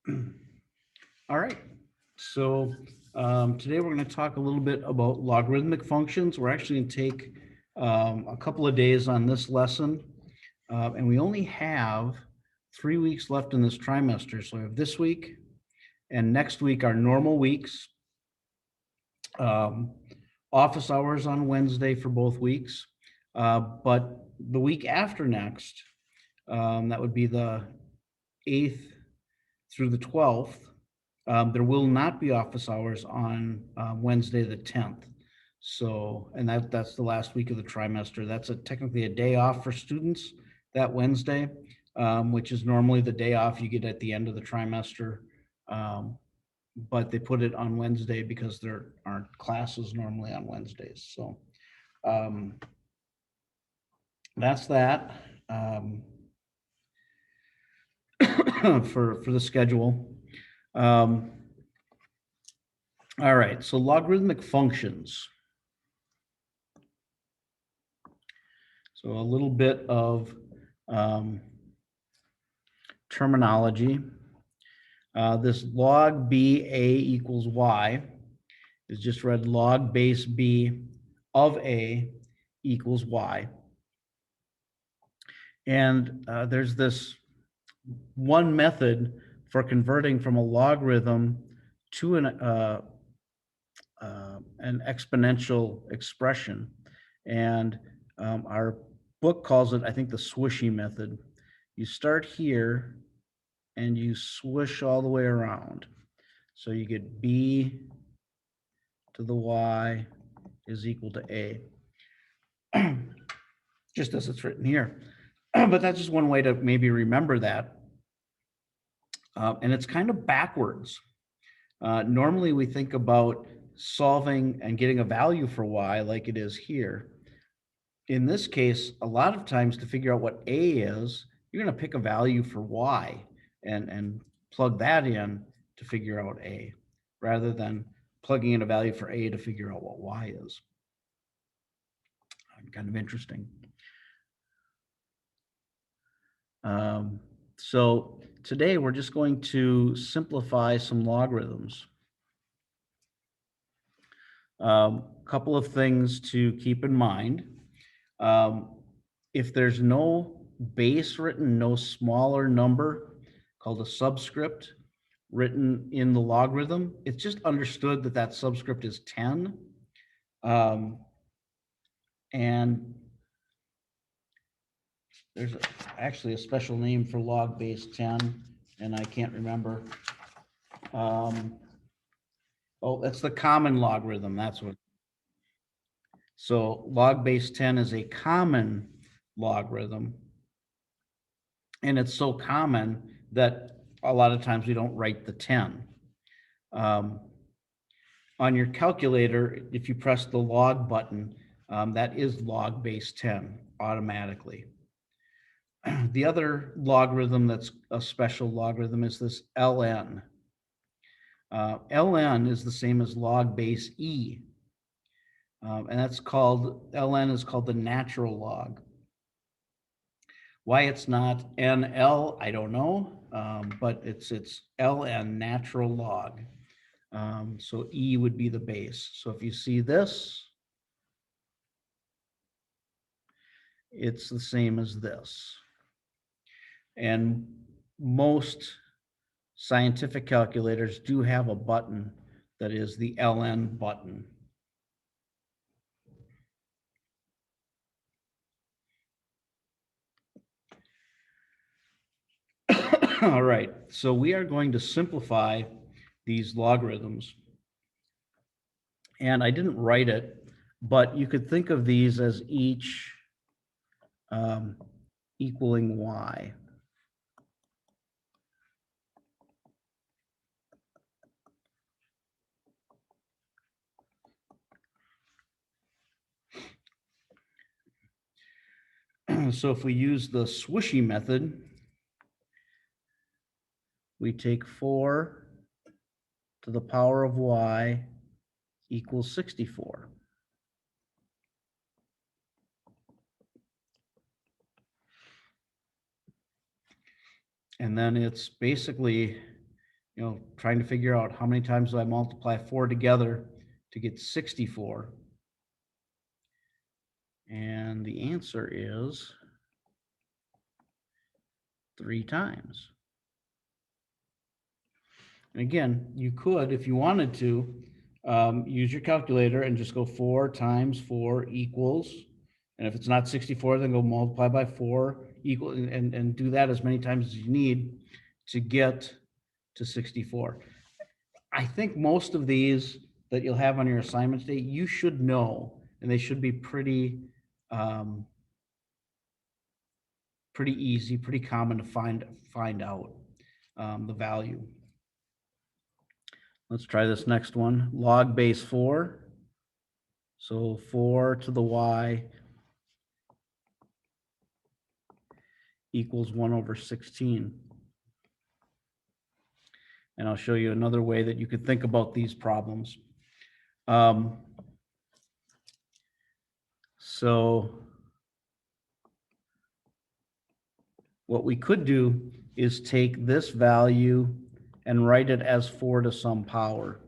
All right. So today we're going to talk a little bit about logarithmic functions. We're actually going to take a couple of days on this lesson, and we only have 3 weeks left in this trimester. So we have this week and next week are normal weeks. Um, office hours on Wednesday for both weeks, but the week after next, that would be the 8th through the 12th. There will not be office hours on Wednesday, the 10th. So, and that's the last week of the trimester. That's technically a day off for students that Wednesday, which is normally the day off you get at the end of the trimester. But they put it on Wednesday because there aren't classes normally on Wednesdays. So um, that's that for the schedule. All right, so logarithmic functions. So a little bit of terminology. This log b a equals y is just read log base b of a equals y. And there's this one method for converting from a logarithm to an exponential expression. And our book calls it, I think, the swishy method. You start here and you swish all the way around. So you get b to the y is equal to a, just as it's written here. But that's just one way to maybe remember that. And it's kind of backwards. Normally we think about solving and getting a value for y like it is here. In this case, a lot of times to figure out what a is, you're going to pick a value for y and plug that in to figure out a, rather than plugging in a value for a to figure out what y is. Kind of interesting. So today we're just going to simplify some logarithms. Couple of things to keep in mind. If there's no base written, no smaller number called a subscript written in the logarithm, it's just understood that that subscript is 10. And there's actually a special name for log base 10, and I can't remember. Oh, that's the common logarithm. That's what. So log base 10 is a common logarithm. And it's so common that a lot of times we don't write the 10. On your calculator, if you press the log button, that is log base 10 automatically. The other logarithm that's a special logarithm is this ln. ln is the same as log base e. And that's called, ln is called the natural log. Why it's not NL, I don't know, but it's ln, natural log. So E would be the base. So if you see this, it's the same as this. And most scientific calculators do have a button that is the ln button. All right, so we are going to simplify these logarithms. And I didn't write it, but you could think of these as each equaling y. So if we use the swishy method, we take 4 to the power of y equals 64. And then it's basically trying to figure out how many times do I multiply 4 together to get 64. And the answer is 3 times. And again, you could, if you wanted to, use your calculator and just go 4 times 4 equals. And if it's not 64, then go multiply by 4 equal and do that as many times as you need to get to 64. I think most of these that you'll have on your assignment today, you should know, and they should be pretty easy, pretty common to find out the value. Let's try this next one. Log base 4. So 4 to the y equals 1 over 16. And I'll show you another way that you could think about these problems. So what we could do is take this value and write it as 4 to some power.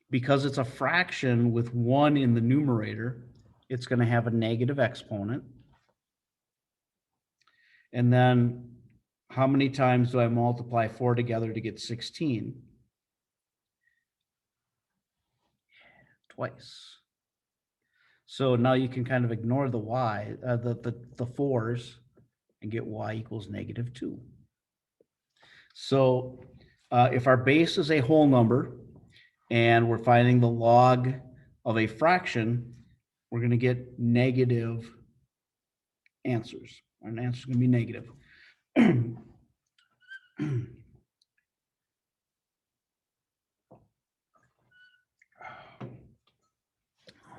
Because it's a fraction with 1 in the numerator, it's going to have a negative exponent. And then how many times do I multiply 4 together to get 16? Twice. So now you can kind of ignore the y, the 4s, and get y equals -2. So if our base is a whole number and we're finding the log of a fraction, we're going to get negative answers. Our answer is going to be negative.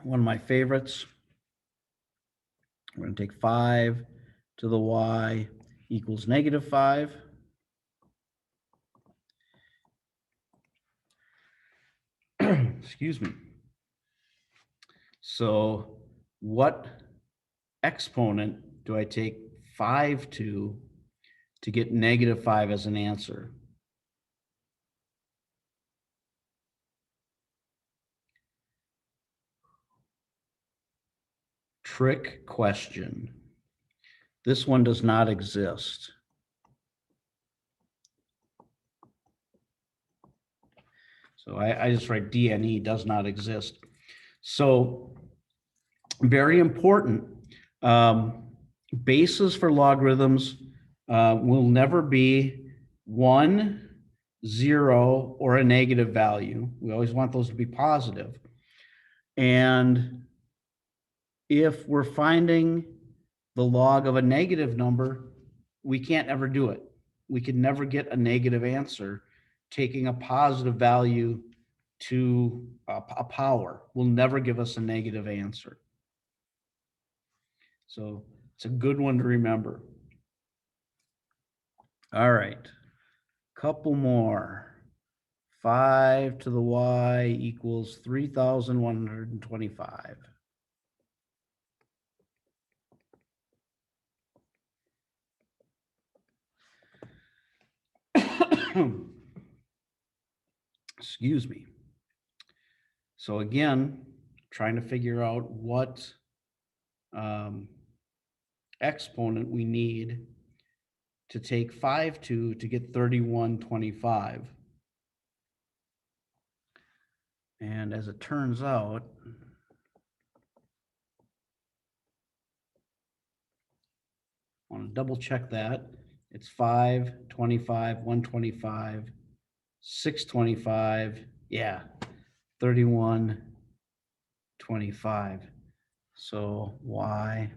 One of my favorites. We're going to take 5 to the y equals -5. Excuse me. So what exponent do I take 5 to get -5 as an answer? Trick question. This one does not exist. So I just write DNE, does not exist. So very important. Bases for logarithms will never be 1, 0, or a negative value. We always want those to be positive. And if we're finding the log of a negative number, we can't ever do it. We can never get a negative answer. Taking a positive value to a power will never give us a negative answer. So it's a good one to remember. All right, couple more. 5 to the y equals 3,125. Excuse me. So again, trying to figure out what exponent we need to take 5 to get 3125. And as it turns out, I want to double check that. It's 5, 25, 125, 625. Yeah, 3125. So y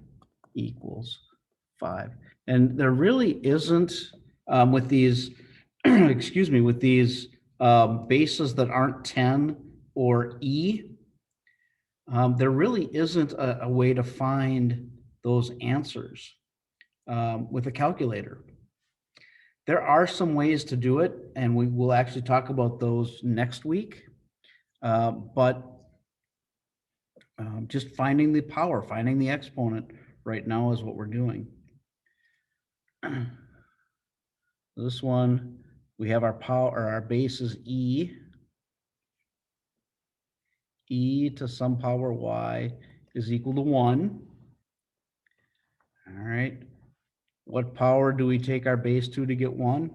equals 5. And there really isn't, with these, excuse me, with these bases that aren't 10 or e, there really isn't a way to find those answers with a calculator. There are some ways to do it, and we will actually talk about those next week. But just finding the power, finding the exponent right now is what we're doing. This one, We have our power, or our base is e. E to some power y is equal to 1. All right. What power do we take our base to get 1?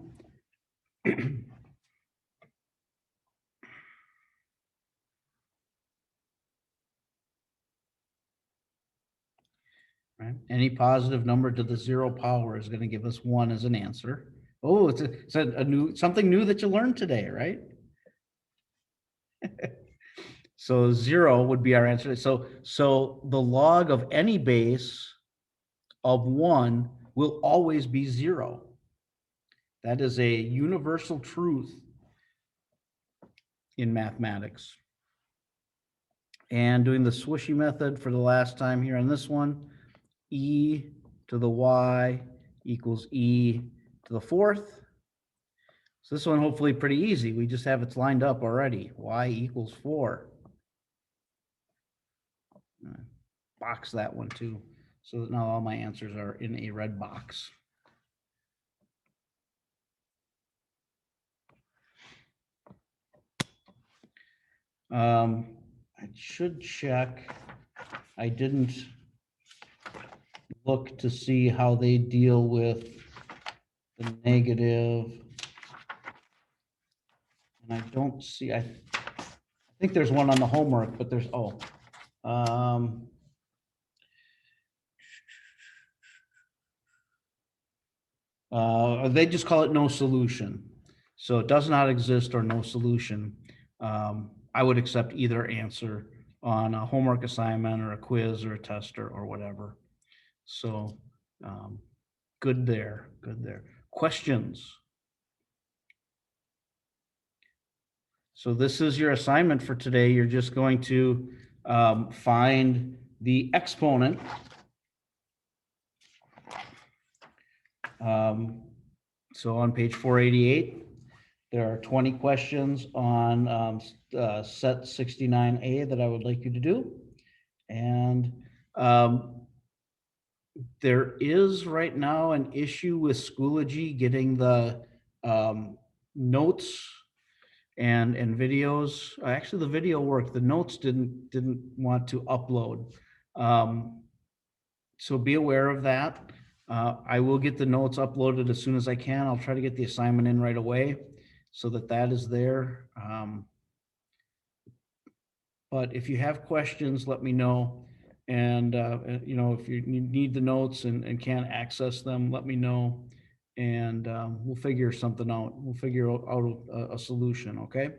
Right? Any positive number to the 0 power is going to give us 1 as an answer. Oh, it's a new, something new that you learned today, right? So 0 would be our answer. So the log of any base of 1 will always be 0. That is a universal truth in mathematics. And doing the swooshy method for the last time here on this one, e to the y equals e to the 4th. So this one hopefully pretty easy. We just have it lined up already. Y equals 4. Box that one too, so that now all my answers are in a red box. I should check. I didn't look to see how they deal with the negative. And I don't see, I think there's one on the homework, but there's, they just call it no solution. So it does not exist or no solution. I would accept either answer on a homework assignment or a quiz or a test or whatever. So good there, good there. Questions? So this is your assignment for today. You're just going to find the exponent. So on page 488, there are 20 questions on set 69A that I would like you to do. And there is right now an issue with Schoology getting the notes and videos. Actually, the video worked. The notes didn't want to upload. So be aware of that. I will get the notes uploaded as soon as I can. I'll try to get the assignment in right away so that that is there. But if you have questions, let me know. And, you know, if you need the notes and can't access them, let me know. And we'll figure something out. We'll figure out a solution, okay?